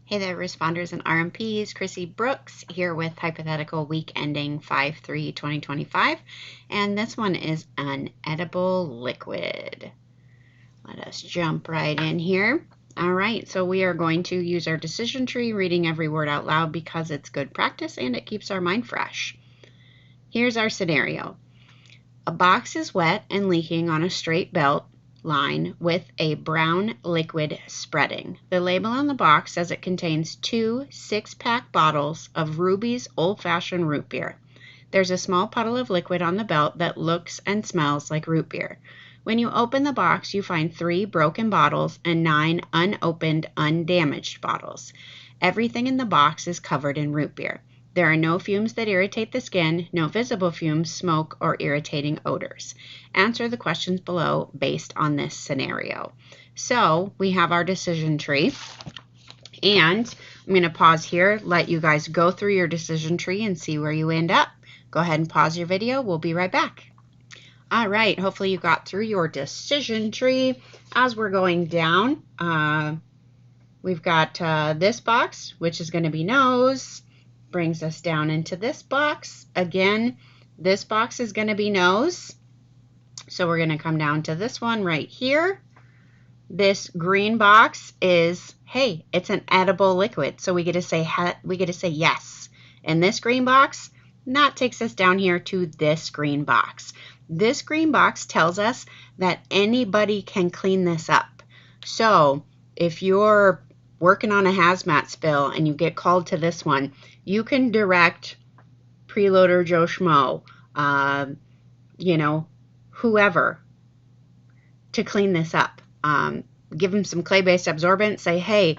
Hey there, responders and RMPs. Chrissy Brooks here with hypothetical week ending 5/3/2025, and this one is an edible liquid. Let us jump right in here. All right, so we are going to use our decision tree, reading every word out loud because it's good practice and it keeps our mind fresh. Here's our scenario. A box is wet and leaking on a straight belt line with a brown liquid spreading. The label on the box says it contains 2 6-pack bottles of Ruby's old-fashioned root beer. There's a small puddle of liquid on the belt that looks and smells like root beer. When you open the box, you find 3 broken bottles and 9 unopened, undamaged bottles. Everything in the box is covered in root beer. There are no fumes that irritate the skin, no visible fumes, smoke, or irritating odors. Answer the questions below based on this scenario. So we have our decision tree, and I'm going to pause here, let you guys go through your decision tree and see where you end up. Go ahead and pause your video. We'll be right back. All right, hopefully you got through your decision tree. As we're going down, we've got this box, which is going to be nose. Brings us down into this box. Again, this box is going to be nose. So we're going to come down to this one right here. This green box is, hey, it's an edible liquid. So we get to say yes. And this green box, that takes us down here to this green box. This green box tells us that anybody can clean this up. So if you're working on a hazmat spill and you get called to this one, you can direct preloader Joe Schmo, whoever, to clean this up. Give them some clay-based absorbent, say, hey,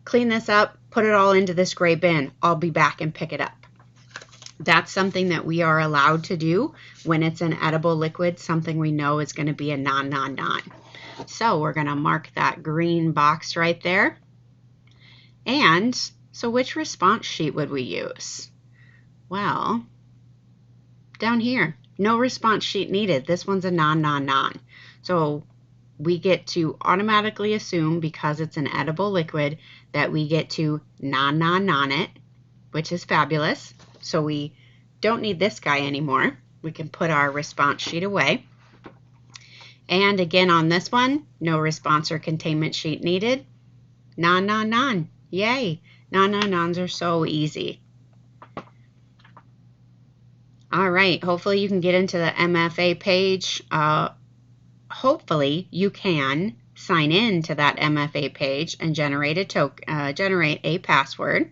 clean this up, put it all into this gray bin. I'll be back and pick it up. That's something that we are allowed to do when it's an edible liquid, something we know is going to be a non. So we're going to mark that green box right there. And so which response sheet would we use? Well, down here, no response sheet needed. This one's a non. So we get to automatically assume, because it's an edible liquid, that we get to non it, which is fabulous. So we don't need this guy anymore. We can put our response sheet away. And again, on this one, no response or containment sheet needed. Non. Yay. Non-nons are so easy. All right, hopefully you can get into the MFA page. Hopefully you can sign in to that MFA page and generate a password.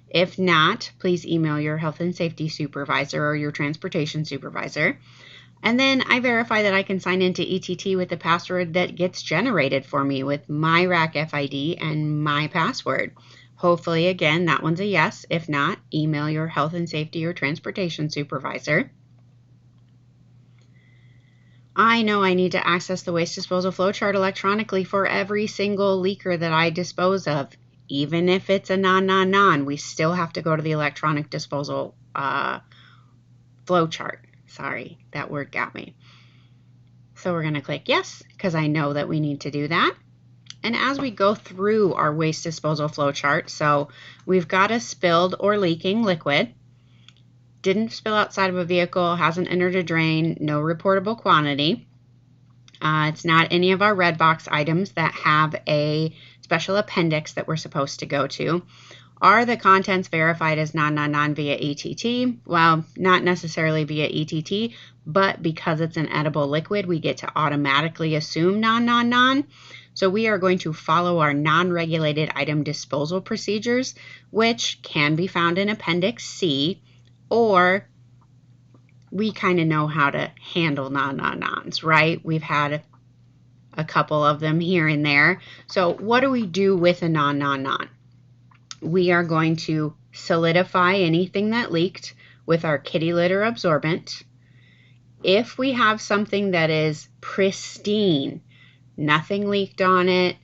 If not, please email your health and safety supervisor or your transportation supervisor. And then I verify that I can sign into ETT with the password that gets generated for me with my RAC FID and my password. Hopefully, again, that one's a yes. If not, email your health and safety or transportation supervisor. I know I need to access the waste disposal flowchart electronically for every single leaker that I dispose of. Even if it's a non, we still have to go to the electronic disposal flowchart. Sorry, that word got me. So we're going to click yes, because I know that we need to do that. And as we go through our waste disposal flowchart, so we've got a spilled or leaking liquid, didn't spill outside of a vehicle, hasn't entered a drain, no reportable quantity. It's not any of our red box items that have a special appendix that we're supposed to go to. Are the contents verified as non via ETT? Well, not necessarily via ETT, but because it's an edible liquid, we get to automatically assume non. So we are going to follow our non-regulated item disposal procedures, which can be found in Appendix C, or we kind of know how to handle non-nons, right? We've had a couple of them here and there. So what do we do with a non? We are going to solidify anything that leaked with our kitty litter absorbent. If we have something that is pristine, nothing leaked on it,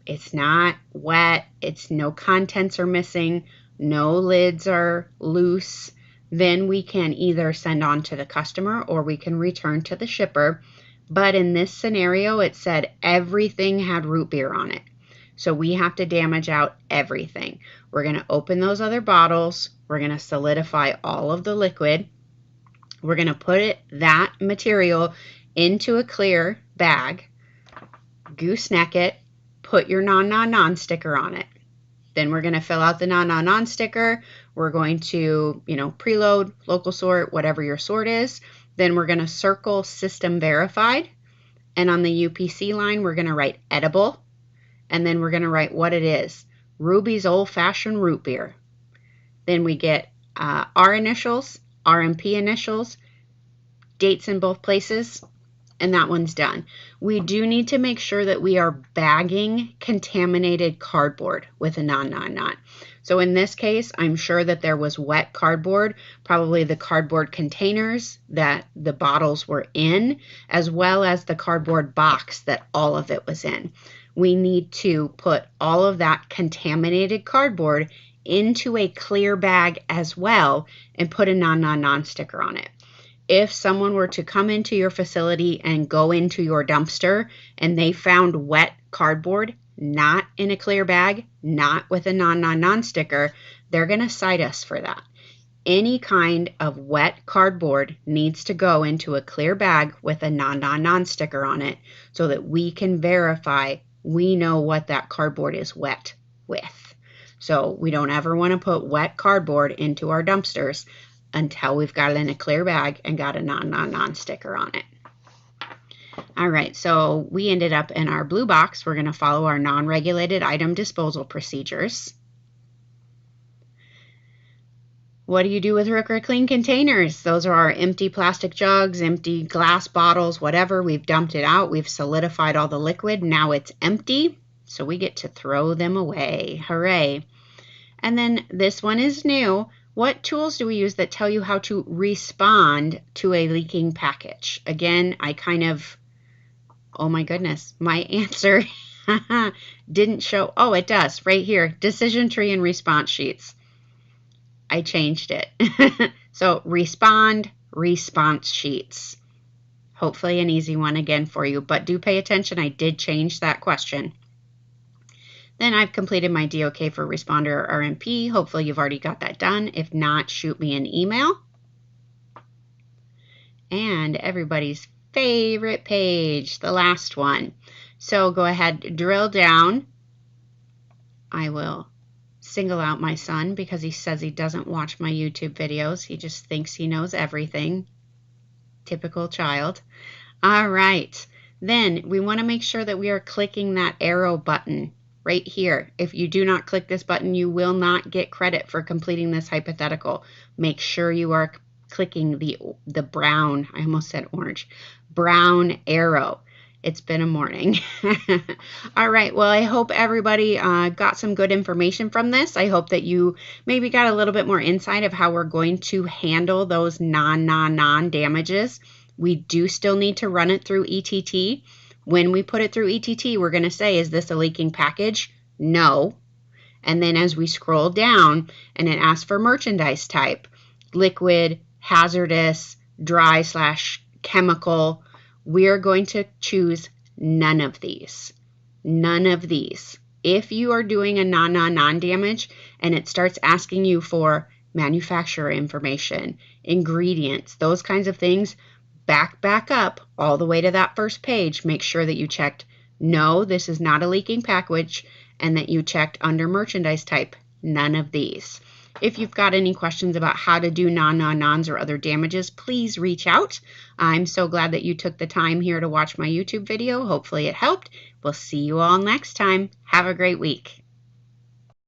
it's not wet, it's no contents are missing, no lids are loose, then we can either send on to the customer or we can return to the shipper. But in this scenario, it said everything had root beer on it. So we have to damage out everything. We're going to open those other bottles. We're going to solidify all of the liquid. We're going to put that material into a clear bag, gooseneck it, put your non sticker on it. Then we're going to fill out the non sticker. We're going to, preload, local sort, whatever your sort is. Then we're going to circle system verified. And on the UPC line, we're going to write edible. And then we're going to write what it is. Ruby's Old Fashioned Root Beer. Then we get our initials, RMP initials, dates in both places, and that one's done. We do need to make sure that we are bagging contaminated cardboard with a non. So in this case, I'm sure that there was wet cardboard, probably the cardboard containers that the bottles were in, as well as the cardboard box that all of it was in. We need to put all of that contaminated cardboard into a clear bag as well and put a non sticker on it. If someone were to come into your facility and go into your dumpster and they found wet cardboard, not in a clear bag, not with a non sticker, they're going to cite us for that. Any kind of wet cardboard needs to go into a clear bag with a non sticker on it so that we can verify we know what that cardboard is wet with. So we don't ever want to put wet cardboard into our dumpsters until we've got it in a clear bag and got a non sticker on it. All right, so we ended up in our blue box. We're going to follow our non-regulated item disposal procedures. What do you do with Rooker Clean containers? Those are our empty plastic jugs, empty glass bottles, whatever. We've dumped it out. We've solidified all the liquid. Now it's empty, so we get to throw them away. Hooray. And then this one is new. What tools do we use that tell you how to respond to a leaking package? Again, oh my goodness, my answer didn't show. Oh, it does right here. Decision tree and response sheets. I changed it. So respond, response sheets. Hopefully an easy one again for you, but do pay attention. I did change that question. Then I've completed my DOK for responder or RMP. Hopefully you've already got that done. If not, shoot me an email. And everybody's favorite page, the last one. So go ahead, drill down. I will single out my son because he says he doesn't watch my YouTube videos. He just thinks he knows everything. Typical child. All right. Then we want to make sure that we are clicking that arrow button right here. If you do not click this button, you will not get credit for completing this hypothetical. Make sure you are clicking the brown, I almost said orange, brown arrow. It's been a morning. All right. Well, I hope everybody got some good information from this. I hope that you maybe got a little bit more insight of how we're going to handle those non damages. We do still need to run it through ETT. When we put it through ETT, we're going to say, is this a leaking package? No. And then as we scroll down and it asks for merchandise type, liquid, hazardous, dry/chemical, we're going to choose none of these. None of these. If you are doing a non damage and it starts asking you for manufacturer information, ingredients, those kinds of things, back up all the way to that first page. Make sure that you checked no, this is not a leaking package, and that you checked under merchandise type, none of these. If you've got any questions about how to do nons or other damages, please reach out. I'm so glad that you took the time here to watch my YouTube video. Hopefully it helped. We'll see you all next time. Have a great week.